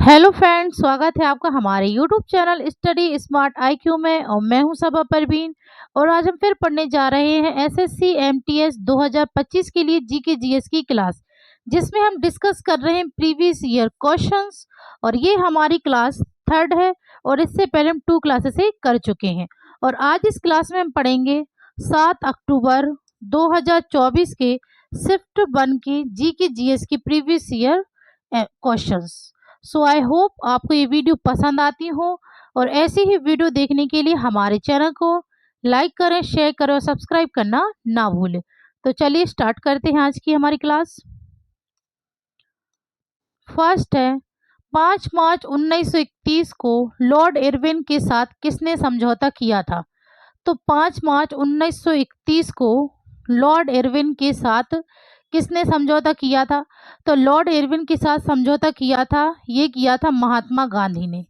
Hello friends, स्वागत है आपका हमारे YouTube channel study smart IQ में। और मैं हूं सबा परवीन। और आज हम फिर पढ़ने जा रहे हैं एसएससी एमटीएस 2025 के लिए जीके जीएस की क्लास, जिसमें हम डिस्कस कर रहे हैं प्रीवियस ईयर क्वेश्चंस। और ये हमारी क्लास थर्ड है और इससे पहले हम 2 क्लासेस से कर चुके हैं। और आज इस क्लास में हम पढ़ेंगे 7 अक्टूबर 2024 के शिफ्ट 1 की जीके जीएस की previous year questions. So I hope आपको ये वीडियो पसंद आती हो। और ऐसी ही वीडियो देखने के लिए हमारे चैनल को लाइक करें, शेयर करें और सब्सक्राइब करना ना भूलें। तो चलिए स्टार्ट करते हैं आज की हमारी क्लास। फर्स्ट है, 5 मार्च 1931 को लॉर्ड इरविन के साथ किसने समझौता किया था? तो 5 मार्च 1931 को लॉर्ड इरविन के साथ किसने समझौता किया था? तो लॉर्ड इरविन के साथ समझौता किया था, ये किया था महात्मा गांधी ने।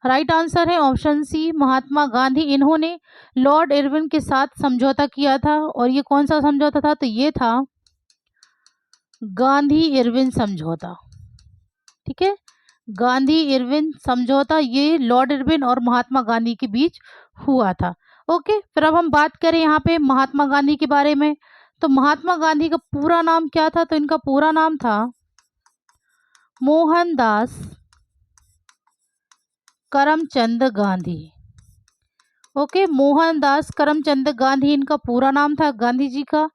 राइट आंसर है ऑप्शन सी, महात्मा गांधी। इन्होंने लॉर्ड इरविन के साथ समझौता किया था। और ये कौन सा समझौता था? तो ये था गांधी इरविन समझौता। ठीक है, गांधी इरविन समझौता ये लॉर्ड इरविन और महात्मा गांधी के बीच हुआ था। ओके, फिर अब हम बात करें यहाँ पे महात्मा गांधी के बारे में। तो महात्मा गांधी का पूरा नाम क्या था? तो इनका पूरा नाम था मोहनदास करमचंद गांधी। ओके, मोहनदास करमचंद गांधी इनका पूरा नाम था गांधी जी का।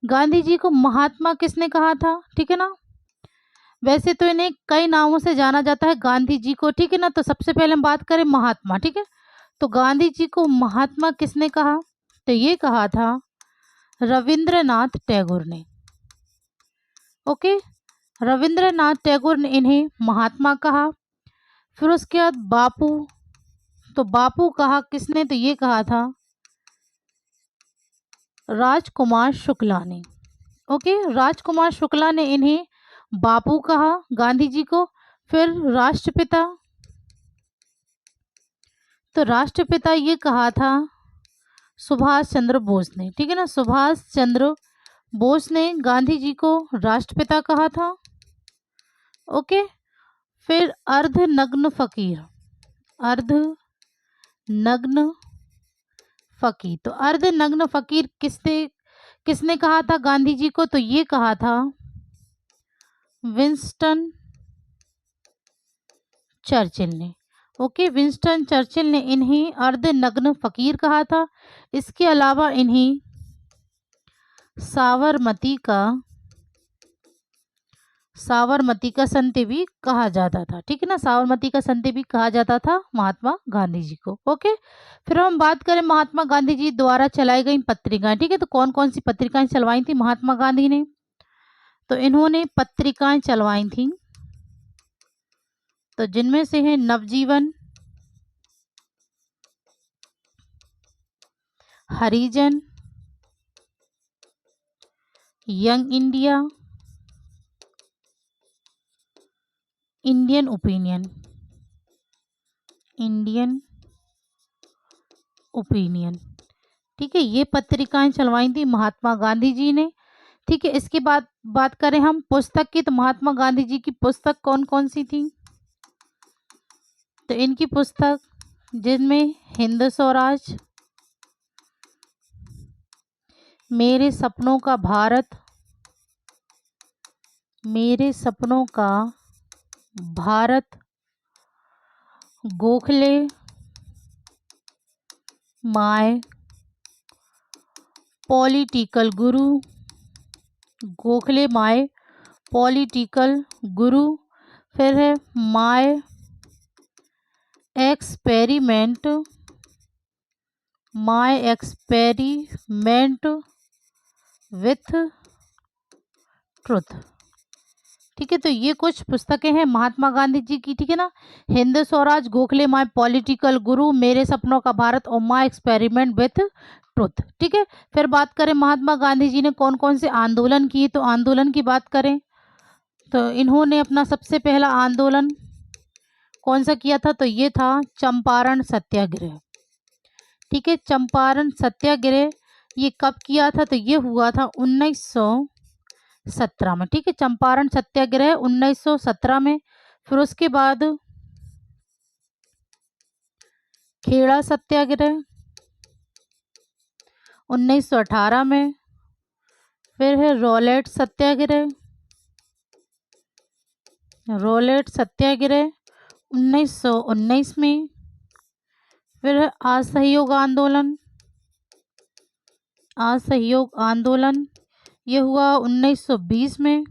गांधी जी को महात्मा किसने कहा था? ठीक है ना, वैसे तो इन्हें कई नामों से जाना जाता है गांधी जी को। ठीक है ना, तो सबसे पहले हम बात करें महात्मा। ठीक है, तो गांधी जी को महात्मा किसने कहा? तो ये कहा था रविंद्रनाथ टैगोर ने। ओके, रविंद्रनाथ टैगोर ने इन्हें महात्मा कहा। फिर उसके बाद बापू, तो बापू कहा किसने? तो ये कहा था राजकुमार शुक्ला ने। ओके, राजकुमार शुक्ला ने इन्हें बापू कहा गांधी जी को। फिर राष्ट्रपिता, तो राष्ट्रपिता ये कहा था सुभाष चंद्र बोस ने। ठीक है ना, सुभाष चंद्र बोस ने गांधी जी को राष्ट्रपिता कहा था। ओके, फिर अर्धनग्न फकीर, अर्धनग्न फकीर, तो अर्धनग्न फकीर किसने किसने कहा था गांधी जी को? तो ये कहा था विंस्टन चर्चिल ने। ओके, विंस्टन चर्चिल ने इन्हें अर्धनग्न फकीर कहा था। इसके अलावा इन्हें साबरमती का संत भी कहा जाता था। ठीक है ना, साबरमती का संत भी कहा जाता था महात्मा गांधी जी को। ओके, फिर हम बात करें महात्मा गांधी जी द्वारा चलाई गई पत्रिकाएं। ठीक है, तो कौन कौन सी पत्रिकाएं चलवाई थी महात्मा गांधी ने? तो इन्होंने पत्रिकाएं चलवाई थी, तो जिनमें से है नवजीवन, हरिजन, यंग इंडिया, इंडियन ओपिनियन, ठीक है, ये पत्रिकाएं चलवाई थी महात्मा गांधी जी ने। ठीक है, इसके बाद बात करें हम पुस्तक की, तो महात्मा गांधी जी की पुस्तक कौन कौन सी थी? तो इनकी पुस्तक जिनमें हिंद स्वराज, मेरे सपनों का भारत, मेरे सपनों का Bharat, Gokhale my political Guru, Gokhale my political गुरु, फिर है माय एक्सपेरिमेंट, विथ ट्रुथ। ठीक है, तो ये कुछ पुस्तकें हैं महात्मा गांधी जी की। ठीक है ना, हिंद स्वराज, गोखले माय पॉलिटिकल गुरु, मेरे सपनों का भारत और माय एक्सपेरिमेंट विथ ट्रुथ। ठीक है, फिर बात करें महात्मा गांधी जी ने कौन कौन से आंदोलन किए, तो आंदोलन की बात करें तो इन्होंने अपना सबसे पहला आंदोलन कौन सा किया था? तो ये था चंपारण सत्याग्रह। ठीक है, चंपारण सत्याग्रह ये कब किया था? तो ये हुआ था 1917 में। ठीक है, चंपारण सत्याग्रह 1917 में। फिर उसके बाद खेड़ा सत्याग्रह 1918 में। फिर है रॉलेट सत्याग्रह, रॉलेट सत्याग्रह 1919 में। फिर है असहयोग आंदोलन, असहयोग आंदोलन ये हुआ 1920 में।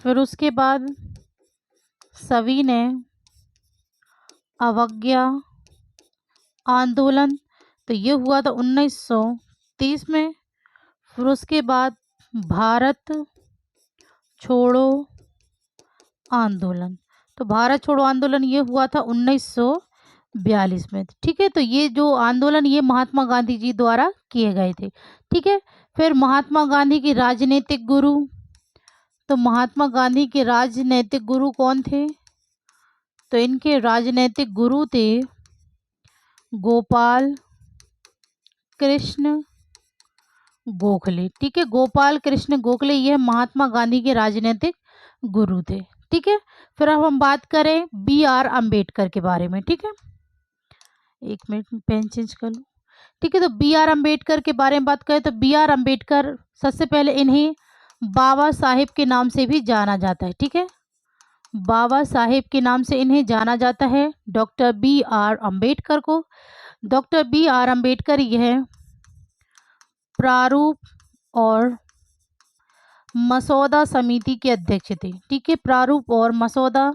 फिर उसके बाद सविनय अवज्ञा आंदोलन, तो ये हुआ था 1930 में। फिर उसके बाद भारत छोड़ो आंदोलन, तो भारत छोड़ो आंदोलन ये हुआ था 1942 में। ठीक है, तो ये जो आंदोलन ये महात्मा गांधी जी द्वारा किए गए थे। ठीक है, फिर महात्मा गांधी के राजनीतिक गुरु, तो महात्मा गांधी के राजनीतिक गुरु कौन थे? तो इनके राजनीतिक गुरु थे गोपाल कृष्ण गोखले। ठीक है, गोपाल कृष्ण गोखले ये महात्मा गांधी के राजनीतिक गुरु थे। ठीक है, फिर अब हम बात करें B.R. अम्बेडकर के बारे में। ठीक है, एक मिनट में पेन चेंज कर लूँ। ठीक है, तो B.R. अम्बेडकर के बारे में बात करें तो B.R. अम्बेडकर सबसे पहले इन्हें बाबा साहेब के नाम से भी जाना जाता है। ठीक है, बाबा साहेब के नाम से इन्हें जाना जाता है, डॉक्टर B.R. अम्बेडकर को। Doctor B.R. अम्बेडकर यह प्रारूप और मसौदा समिति के अध्यक्ष थे। ठीक है, प्रारूप और मसौदा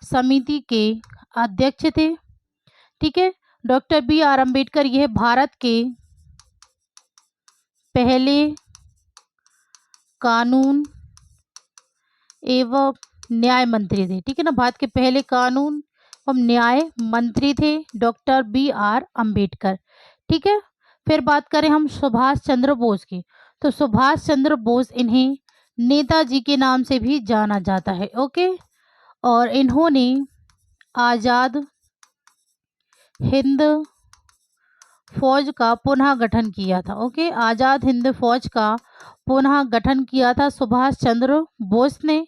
समिति के अध्यक्ष थे। ठीक है, डॉक्टर B.R. अम्बेडकर यह भारत के पहले कानून एवं न्याय मंत्री थे। ठीक है ना, भारत के पहले कानून एवं न्याय मंत्री थे डॉक्टर B.R. अम्बेडकर। ठीक है, फिर बात करें हम सुभाष चंद्र बोस की, तो सुभाष चंद्र बोस इन्हें नेताजी के नाम से भी जाना जाता है। ओके, और इन्होंने आज़ाद हिंद फौज का पुनः गठन किया था। ओके, आज़ाद हिंद फौज का पुनः गठन किया था सुभाष चंद्र बोस ने।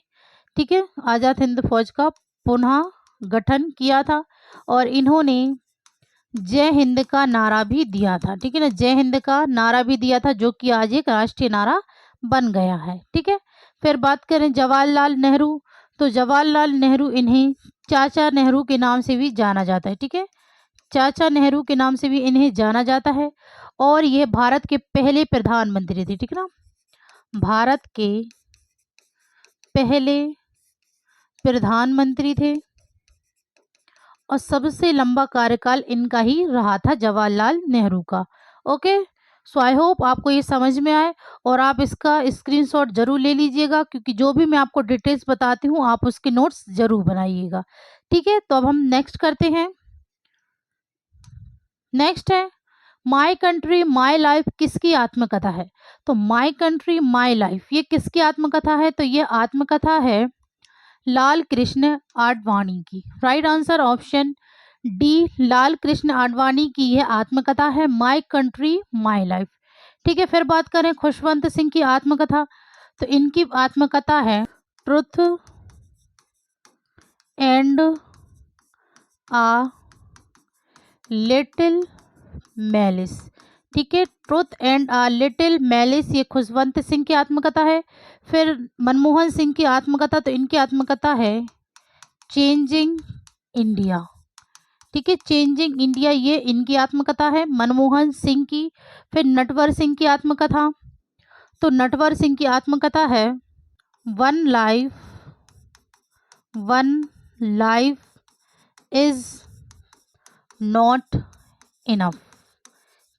ठीक है, आज़ाद हिंद फौज का पुनः गठन किया था और इन्होंने जय हिंद का नारा भी दिया था। ठीक है ना, जय हिंद का नारा भी दिया था जो कि आज एक राष्ट्रीय नारा बन गया है। ठीक है, फिर बात करें जवाहरलाल नेहरू, तो जवाहरलाल नेहरू इन्हें चाचा नेहरू के नाम से भी जाना जाता है। ठीक है, चाचा नेहरू के नाम से भी इन्हें जाना जाता है और ये भारत के पहले प्रधानमंत्री थे। ठीक है ना, भारत के पहले प्रधानमंत्री थे और सबसे लंबा कार्यकाल इनका ही रहा था जवाहरलाल नेहरू का। ओके, सो आई होप आपको ये समझ में आए और आप इसका स्क्रीनशॉट जरूर ले लीजिएगा, क्योंकि जो भी मैं आपको डिटेल्स बताती हूँ आप उसके नोट्स जरूर बनाइएगा। ठीक है, तो अब हम नेक्स्ट करते हैं। नेक्स्ट है माई कंट्री माई लाइफ किसकी आत्मकथा है? तो माई कंट्री माई लाइफ ये किसकी आत्मकथा है? तो ये आत्मकथा है लाल कृष्ण आडवाणी की। Right answer option D, Lal Krishna Advani की यह आत्मकथा है माई कंट्री माई लाइफ। ठीक है, फिर बात करें खुशवंत सिंह की आत्मकथा, तो इनकी आत्मकथा है truth and uh little malice. ठीक है, truth and uh little malice ये खुशवंत सिंह की आत्मकथा है। फिर मनमोहन सिंह की आत्मकथा, तो इनकी आत्मकथा है चेंजिंग इंडिया। ठीक है, चेंजिंग इंडिया ये इनकी आत्मकथा है मनमोहन सिंह की। फिर नटवर सिंह की आत्मकथा, तो नटवर सिंह की आत्मकथा है one life is not enough.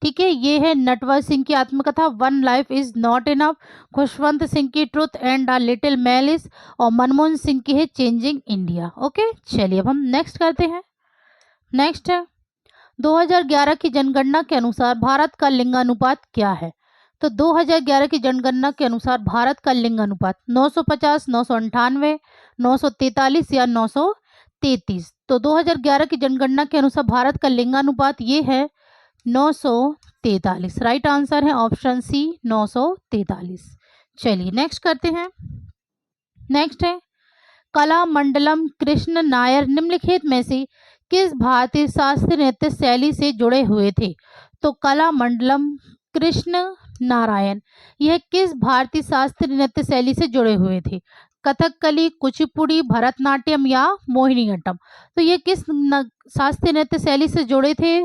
ठीक है, ये है नटवर सिंह की आत्मकथा one life is not enough. Khushwant Singh की truth and a little malice और मनमोहन सिंह की है चेंजिंग इंडिया। ओके, चलिए अब हम नेक्स्ट करते हैं। नेक्स्ट है 2011 की जनगणना के अनुसार भारत का लिंगानुपात क्या है? तो 2011 की जनगणना के अनुसार भारत का लिंगानुपात 950, 998, 943 या 933। तो 2011 की जनगणना के अनुसार भारत का लिंगानुपात ये है 943। राइट आंसर है ऑप्शन सी 943। चलिए नेक्स्ट करते हैं। नेक्स्ट है कला मंडलम कृष्ण नायर निम्नलिखित में से किस भारतीय शास्त्रीय नृत्य शैली से जुड़े हुए थे? तो कलामंडलम, कृष्ण नारायण, यह किस भारतीय शास्त्रीय नृत्य शैली से जुड़े हुए थे? कथकली, कुचिपुड़ी, भरतनाट्यम या मोहिनीअट्टम? तो ये किस शास्त्रीय नृत्य शैली से जुड़े थे?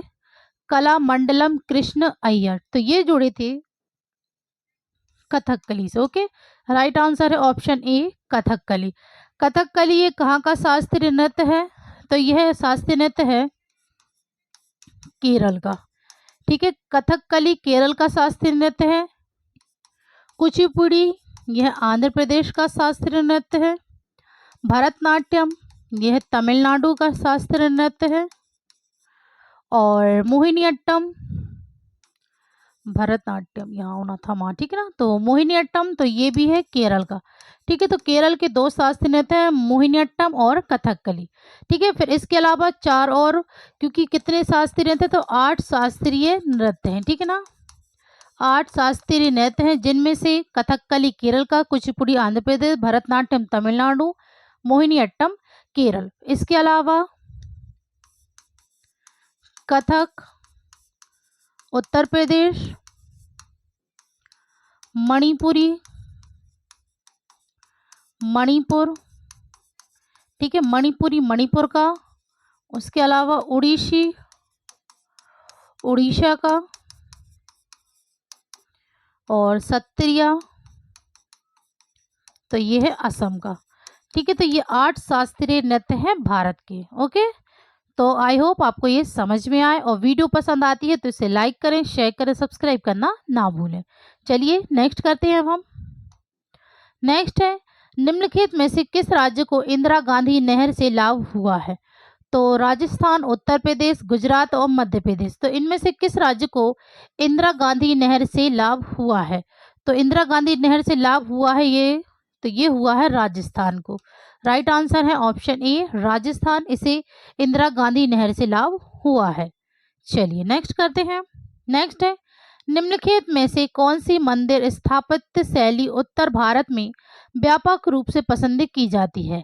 कलामंडलम, कृष्ण अय्यर, तो ये जुड़े थे कथकली से। ओके, राइट आंसर है ऑप्शन ए कथकली। कथकली ये कहाँ का शास्त्रीय नृत्य है? तो यह शास्त्रीय नृत्य है केरल का। ठीक है, कथकली केरल का शास्त्रीय नृत्य है। कुचिपुड़ी यह आंध्र प्रदेश का शास्त्रीय नृत्य है। भरतनाट्यम यह तमिलनाडु का शास्त्रीय नृत्य है। और मोहिनीअट्टम, भरतनाट्यम यहाँ होना था माँ, ठीक है ना, तो मोहिनीअट्टम तो ये भी है केरल का। ठीक है, तो केरल के दो शास्त्रीय नृत्य हैं, मोहिनीअट्टम और कथकली। ठीक है, फिर इसके अलावा 4 और, क्योंकि कितने शास्त्रीय नृत्य, तो 8 शास्त्रीय नृत्य हैं। ठीक है ना, 8 शास्त्रीय नृत्य हैं, जिनमें से कथकली केरल का, कुचिपुड़ी आंध्र प्रदेश, भरतनाट्यम तमिलनाडु, मोहिनीअट्टम केरल। इसके अलावा कथक उत्तर प्रदेश, मणिपुरी मणिपुर, ठीक है, मणिपुरी मणिपुर का। उसके अलावा उड़ीसी उड़ीसा का, और सत्रिया तो ये है असम का। ठीक है, तो ये 8 शास्त्रीय नृत्य हैं भारत के। ओके, तो आई होप आपको ये समझ में आए, और वीडियो पसंद आती है तो इसे लाइक करें, शेयर करें, सब्सक्राइब करना ना भूलें। चलिए नेक्स्ट करते हैं अब हम। नेक्स्ट है, निम्नलिखित में से किस राज्य को इंदिरा गांधी नहर से लाभ हुआ है? तो राजस्थान, उत्तर प्रदेश, गुजरात और मध्य प्रदेश। तो इनमें से किस राज्य को इंदिरा गांधी नहर से लाभ हुआ है? तो इंदिरा गांधी नहर से लाभ हुआ है ये हुआ है राजस्थान को। राइट आंसर है ऑप्शन ए राजस्थान, इसे इंदिरा गांधी नहर से लाभ हुआ है। चलिए नेक्स्ट करते हैं। नेक्स्ट है, निम्नलिखित में से कौन सी मंदिर स्थापत्य शैली उत्तर भारत में व्यापक रूप से पसंद की जाती है?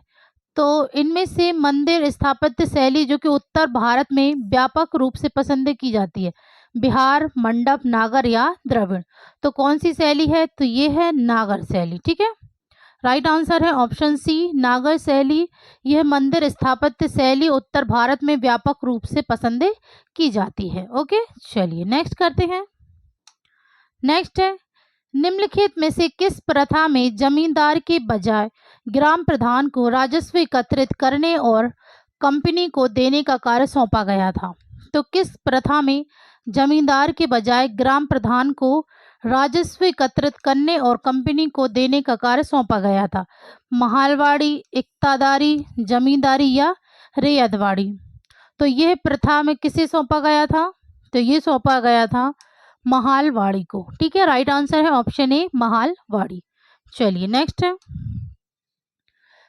तो इनमें से मंदिर स्थापत्य शैली जो कि उत्तर भारत में व्यापक रूप से पसंद की जाती है, बिहार, मंडप, नागर या द्रविड़? तो कौन सी शैली है? तो ये है नागर शैली। ठीक है, राइट आंसर है ऑप्शन सी नागर शैली। यह मंदिर स्थापत्य शैली उत्तर भारत में व्यापक रूप से पसंद की जाती है। ओके, चलिए नेक्स्ट करते हैं। नेक्स्ट है, निम्नलिखित में से किस प्रथा में जमींदार के बजाय ग्राम प्रधान को राजस्व एकत्रित करने और कंपनी को देने का कार्य सौंपा गया था? तो किस प्रथा में जमींदार के बजाय ग्राम प्रधान को राजस्व एकत्रित करने और कंपनी को देने का कार्य सौंपा गया था? महालवाड़ी, इक्तादारी, जमींदारी या रैयतवाड़ी? तो यह प्रथा में किसे सौंपा गया था? तो ये सौंपा गया था महालवाड़ी को। ठीक है, राइट आंसर है ऑप्शन ए महालवाड़ी। चलिए नेक्स्ट है,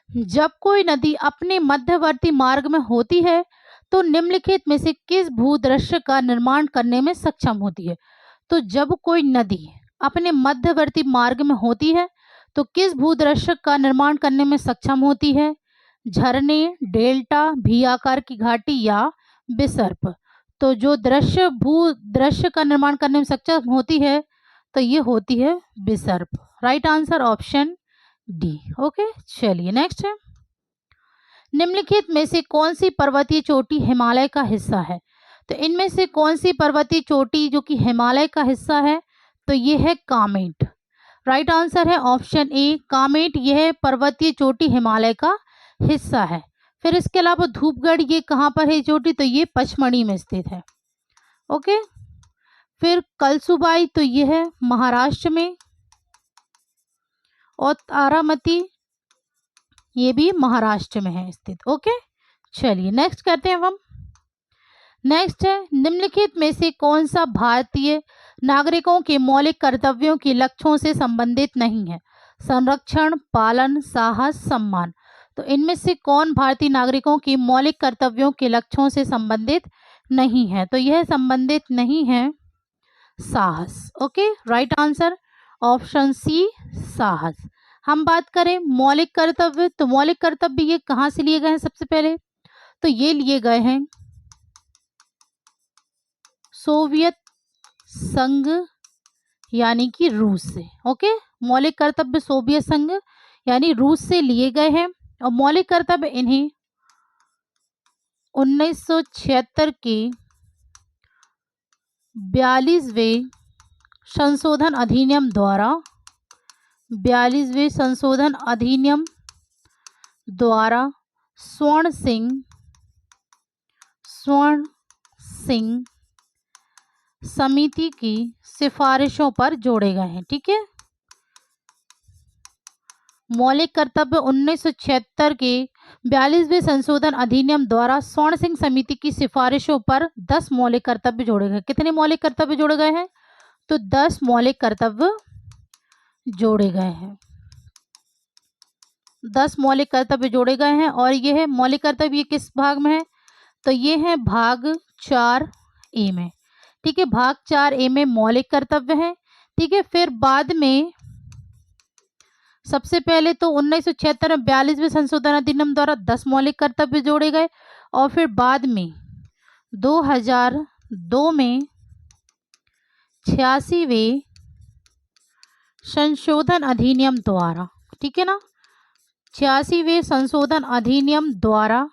जब कोई नदी अपने मध्यवर्ती मार्ग में होती है तो निम्नलिखित में से किस भूदृश्य का निर्माण करने में सक्षम होती है? तो जब कोई नदी अपने मध्यवर्ती मार्ग में होती है तो किस भूदृश्य का निर्माण करने में सक्षम होती है? झरने, डेल्टा, भी आकार की घाटी या विसर्प? तो जो भूदृश्य का निर्माण करने में सक्षम होती है तो ये होती है विसर्प। Right answer option D. Okay, चलिए नेक्स्ट है, निम्नलिखित में से कौन सी पर्वतीय चोटी हिमालय का हिस्सा है? तो इनमें से कौन सी पर्वतीय चोटी जो कि हिमालय का हिस्सा है? तो ये है कामेट। राइट आंसर है ऑप्शन ए कामेट, यह पर्वतीय चोटी हिमालय का हिस्सा है। फिर इसके अलावा धूपगढ़, ये कहाँ पर है चोटी? तो ये पचमढ़ी में स्थित है। ओके, फिर कलसुबाई तो ये है महाराष्ट्र में, और तारामती ये भी महाराष्ट्र में है स्थित। ओके, चलिए नेक्स्ट करते हैं हम। नेक्स्ट है, निम्नलिखित में से कौन सा भारतीय नागरिकों के मौलिक कर्तव्यों के लक्ष्यों से संबंधित नहीं है? संरक्षण, पालन, साहस, सम्मान? तो इनमें से कौन भारतीय नागरिकों के मौलिक कर्तव्यों के लक्ष्यों से संबंधित नहीं है? तो यह संबंधित नहीं है साहस। Okay, right answer option C साहस। हम बात करें मौलिक कर्तव्य, तो मौलिक कर्तव्य ये कहाँ से लिए गए हैं? सबसे पहले तो ये लिए गए हैं सोवियत संघ यानी कि रूस से। ओके, मौलिक कर्तव्य सोवियत संघ यानी रूस से लिए गए हैं और मौलिक कर्तव्य इन्हें 1976 के 42वें संशोधन अधिनियम द्वारा 42वें संशोधन अधिनियम द्वारा स्वर्ण सिंह समिति की सिफारिशों पर जोड़े गए हैं। ठीक है, मौलिक कर्तव्य 1976 के 42वें संशोधन अधिनियम द्वारा स्वर्ण सिंह समिति की सिफारिशों पर 10 मौलिक कर्तव्य जोड़े गए। कितने मौलिक कर्तव्य जोड़े गए हैं? तो 10 मौलिक कर्तव्य जोड़े गए हैं। 10 मौलिक कर्तव्य जोड़े गए हैं और ये है मौलिक कर्तव्य, ये किस भाग में है? तो ये है भाग 4A में। ठीक है, भाग 4A में मौलिक कर्तव्य है। ठीक है, फिर बाद में सबसे पहले तो 1976 में 42वें संशोधन अधिनियम द्वारा 10 मौलिक कर्तव्य जोड़े गए और फिर बाद में 2002 में 86वें संशोधन अधिनियम द्वारा, ठीक है ना, 86वें संशोधन अधिनियम द्वारा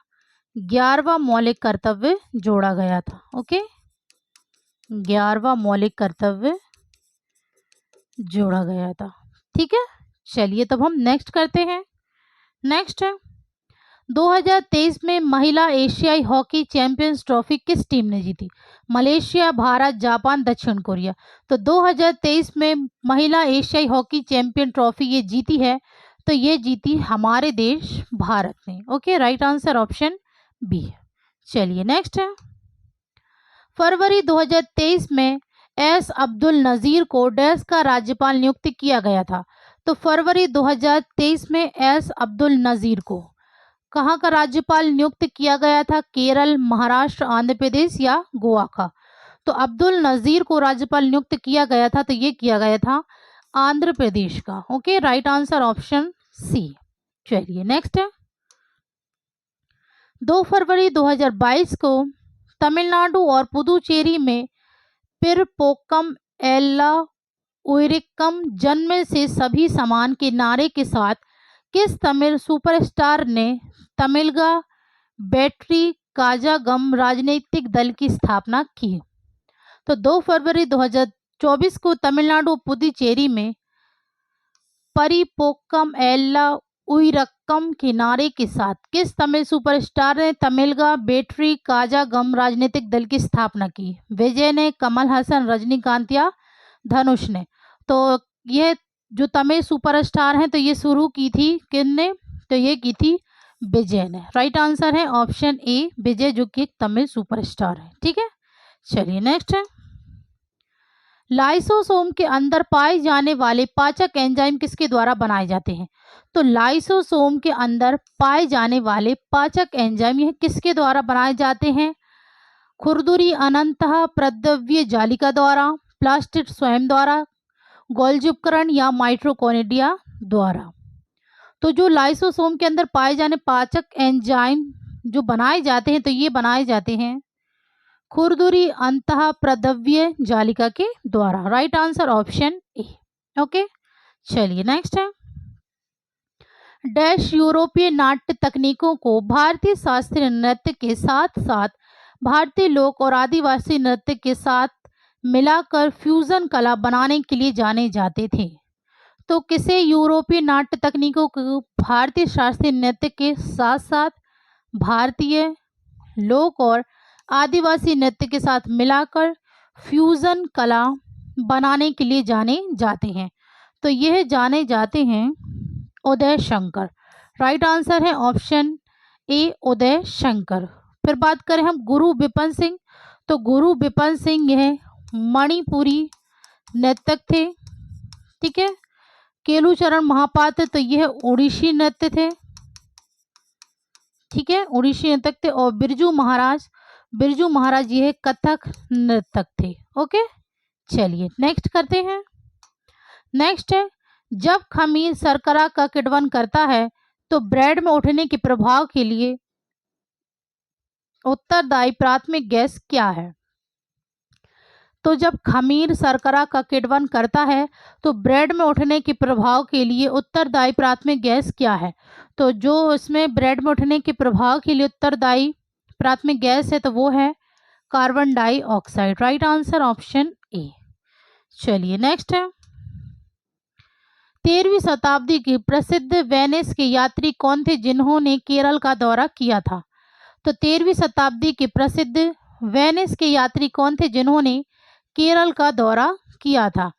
11वां मौलिक कर्तव्य जोड़ा गया था। ओके, 11वां मौलिक कर्तव्य जोड़ा गया था। ठीक है, चलिए तब हम नेक्स्ट करते हैं। नेक्स्ट है 2023 में महिला एशियाई हॉकी चैंपियंस ट्रॉफी किस टीम ने जीती? मलेशिया, भारत, जापान, दक्षिण कोरिया। तो 2023 में महिला एशियाई हॉकी चैंपियन ट्रॉफी ये जीती है, तो ये जीती हमारे देश भारत ने। Okay, right answer option B है। चलिए नेक्स्ट है फरवरी 2023 में एस अब्दुल नज़ीर को डैश का राज्यपाल नियुक्त किया गया था। तो फरवरी 2023 में एस अब्दुल नज़ीर को कहाँ का राज्यपाल नियुक्त किया गया था? केरल, महाराष्ट्र, आंध्र प्रदेश या गोवा का? तो अब्दुल नज़ीर को राज्यपाल नियुक्त किया गया था, तो ये किया गया था आंध्र प्रदेश का। Okay, right answer option C. चलिए नेक्स्ट है 2 फरवरी 2022 को तमिलनाडु और पुदुचेरी में पिरपोक्कम एल्ला उइरिक्कम जन्म से सभी समान के नारे के साथ किस तमिल सुपरस्टार ने तमिलगा बैटरी काजागम राजनीतिक दल की स्थापना की? तो 2 फरवरी 2024 को तमिलनाडु पुदुचेरी में परिपोक्कम एल्ला उइरक्कम के नारे के साथ किस तमिल सुपरस्टार ने तमिलगा बैटरी काजागम राजनीतिक दल की स्थापना की? विजय ने, कमल हसन, रजनीकांत या धनुष ने? तो ये जो तमिल सुपरस्टार हैं तो ये शुरू की थी किसने? तो ये की थी विजय ने। राइट आंसर है ऑप्शन ए विजय, जो कि एक तमिल सुपरस्टार है। ठीक है, चलिए नेक्स्ट है लाइसोसोम के अंदर पाए जाने वाले पाचक एंजाइम किसके द्वारा बनाए जाते हैं? तो लाइसोसोम के अंदर पाए जाने वाले पाचक एंजाइम यह किसके द्वारा बनाए जाते हैं? खुरदुरी अनंतः प्रद्रव्य जालिका द्वारा, प्लास्टिड स्वयं द्वारा, गोल्जी उपकरण या माइटोकॉन्ड्रिया द्वारा। तो जो लाइसोसोम के अंदर पाए जाने पाचक एंजाइम जो बनाए जाते हैं, तो ये बनाए जाते हैं खुरदुरी अंतः प्रद्रव्य जालिका के द्वारा। Right answer option A. Okay, चलिए नेक्स्ट है डैश यूरोपीय नाट्य तकनीकों को भारतीय शास्त्रीय नृत्य के साथ साथ भारतीय लोक और आदिवासी नृत्य के साथ मिलाकर फ्यूजन कला बनाने के लिए जाने जाते थे। तो किसे यूरोपीय नाट्य तकनीकों को भारतीय शास्त्रीय नृत्य के साथ साथ भारतीय लोक और आदिवासी नृत्य के साथ मिलाकर फ्यूजन कला बनाने के लिए जाने जाते हैं? तो यह जाने जाते हैं उदय शंकर। राइट आंसर है ऑप्शन ए उदय शंकर। फिर बात करें हम गुरु विपिन सिंह, तो गुरु विपिन सिंह यह मणिपुरी नर्तक थे। ठीक है, केलुचरण महापात्र तो यह ओडिसी नृत्य थे। ठीक है, ओडिसी नर्तक थे। और बिरजू महाराज यह कथक नर्तक थे। ओके, चलिए नेक्स्ट करते हैं। नेक्स्ट है जब खमीर शर्करा का किण्वन करता है तो ब्रेड में उठने के प्रभाव के लिए उत्तरदायी प्राथमिक गैस क्या है? तो जब खमीर शर्करा का किण्वन करता है तो ब्रेड में उठने के प्रभाव के लिए उत्तरदायी प्राथमिक गैस क्या है? तो जो इसमें ब्रेड में उठने के प्रभाव के लिए उत्तरदायी प्राथमिक गैस है तो वो है carbon dioxide. Right answer option A. चलिए नेक्स्ट है, 13वीं शताब्दी के प्रसिद्ध वेनिस के यात्री कौन थे जिन्होंने केरल का दौरा किया था? तो 13वीं शताब्दी के प्रसिद्ध वेनिस के यात्री कौन थे जिन्होंने केरल का दौरा किया था?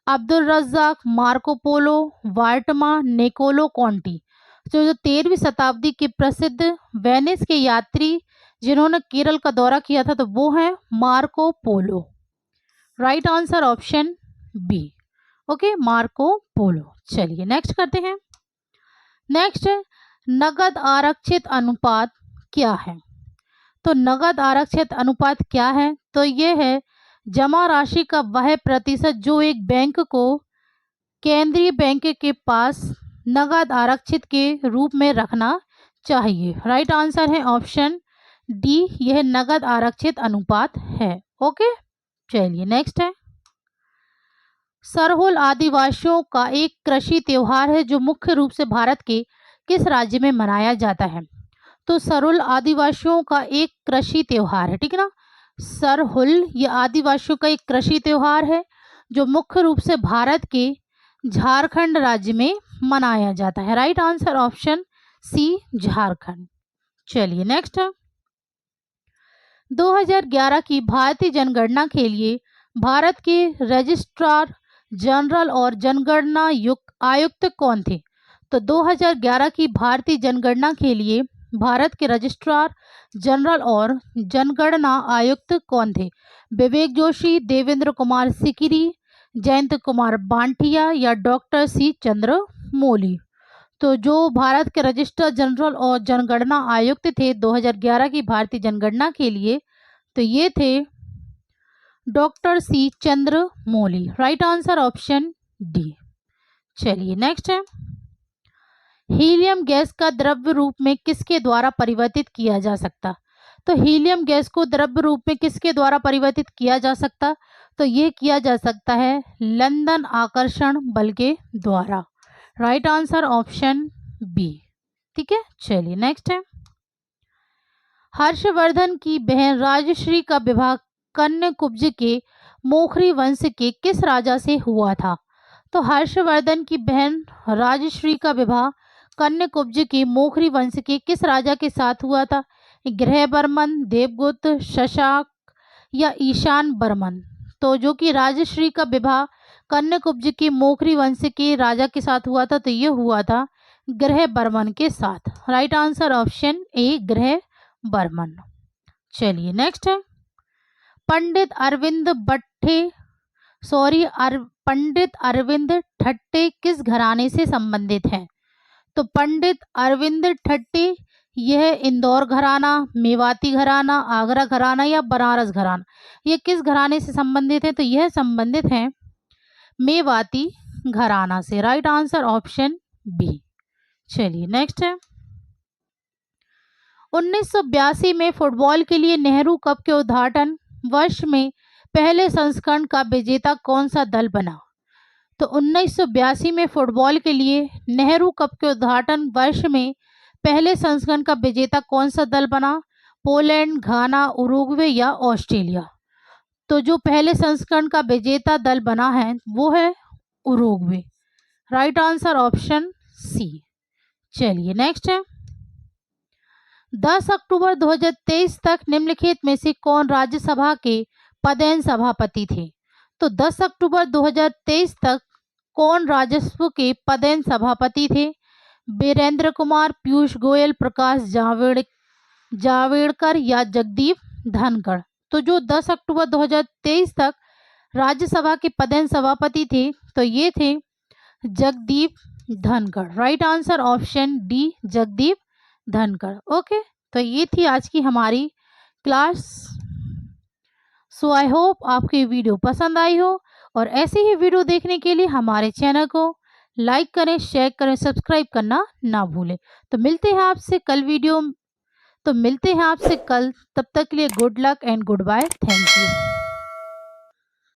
Abdul Razzaq, Marco Polo, Varthema, Nicolo Conti. तो जो 13वीं शताब्दी के प्रसिद्ध वेनिस के यात्री जिन्होंने केरल का दौरा किया था तो वो है Marco Polo. Right answer option B. Okay, Marco Polo. चलिए नेक्स्ट करते हैं। नेक्स्ट है, नगद आरक्षित अनुपात क्या है? तो नगद आरक्षित अनुपात क्या है? तो ये है जमा राशि का वह प्रतिशत जो एक बैंक को केंद्रीय बैंक के पास नगद आरक्षित के रूप में रखना चाहिए। राइट आंसर है ऑप्शन डी, यह नगद आरक्षित अनुपात है। ओके, चलिए नेक्स्ट है, सरहुल आदिवासियों का एक कृषि त्योहार है जो मुख्य रूप से भारत के किस राज्य में मनाया जाता है? तो सरहुल आदिवासियों का एक कृषि त्योहार है, ठीक है ना। सरहुल ये आदिवासियों का एक कृषि त्योहार है जो मुख्य रूप से भारत के झारखंड राज्य में मनाया जाता है। Right answer option C, Jharkhand. चलिए नेक्स्ट है, 2011 की भारतीय जनगणना के लिए भारत के रजिस्ट्रार जनरल और जनगणना आयुक्त कौन थे? तो 2011 की भारतीय जनगणना के लिए भारत के रजिस्ट्रार जनरल और जनगणना आयुक्त कौन थे? विवेक जोशी, देवेंद्र कुमार सिकिरी, जयंत कुमार बांटिया या डॉक्टर सी चंद्रमौली। तो जो भारत के रजिस्ट्रार जनरल और जनगणना आयुक्त थे 2011 की भारतीय जनगणना के लिए तो ये थे doctor C Chandramouli. Right answer option D. चलिए नेक्स्ट है, हीलियम गैस का द्रव्य रूप में किसके द्वारा परिवर्तित किया जा सकता? तो हीलियम गैस को द्रव्य रूप में किसके द्वारा परिवर्तित किया जा सकता? तो ये किया जा सकता है लंदन आकर्षण बल के द्वारा। Right answer option B. ठीक है, चलिए नेक्स्ट है, हर्षवर्धन की बहन राजश्री का विवाह कन्याकुब्ज के मोखरी वंश के किस राजा से हुआ था? तो हर्षवर्धन की बहन राजश्री का विवाह कन्याकुब्ज के मोखरी वंश के किस राजा के साथ हुआ था? ग्रह बर्मन, देवगुप्त, शशांक या ईशान बर्मन। तो जो कि राजश्री का विवाह कन्याकुब्ज के मोखरी वंश के राजा के साथ हुआ था तो ये हुआ था ग्रह बर्मन के साथ। राइट आंसर ऑप्शन ए, ग्रह बर्मन। चलिए नेक्स्ट है, पंडित अरविंद ठट्टे किस घराने से संबंधित हैं? तो पंडित अरविंद ठट्टे यह इंदौर घराना, मेवाती घराना, आगरा घराना या बनारस घराना, ये किस घराने से संबंधित है? तो यह संबंधित है मेवाती घराना से। Right answer option B. चलिए नेक्स्ट है, 1982 में फुटबॉल के लिए नेहरू कप के उद्घाटन वर्ष में पहले संस्करण का विजेता कौन सा दल बना? तो 1982 में फुटबॉल के लिए नेहरू कप के उद्घाटन वर्ष में पहले संस्करण का विजेता कौन सा दल बना? पोलैंड, घाना, उरुग्वे या ऑस्ट्रेलिया। तो जो पहले संस्करण का विजेता दल बना है वो है Uruguay. Right answer option C. चलिए नेक्स्ट है, 10 अक्टूबर 2023 तक निम्नलिखित में से कौन राज्यसभा के पदेन सभापति थे? तो 10 अक्टूबर 2023 तक कौन राज्यसभा के पदेन सभापति थे? वीरेंद्र कुमार, पीयूष गोयल, प्रकाश जावड़ेकर या जगदीप धनखड़। तो जो 10 अक्टूबर 2023 तक राज्यसभा के पदेन सभापति थे तो ये थे Jagdeep Dhankhar. Right answer option D, Jagdeep Dhankhar. Okay, तो ये थी आज की हमारी क्लास। सो आई होप आपको ये वीडियो पसंद आई हो और ऐसे ही वीडियो देखने के लिए हमारे चैनल को लाइक करें, शेयर करें, सब्सक्राइब करना ना भूलें। तो मिलते हैं आपसे कल। तब तक के लिए good luck and goodbye. Thank you.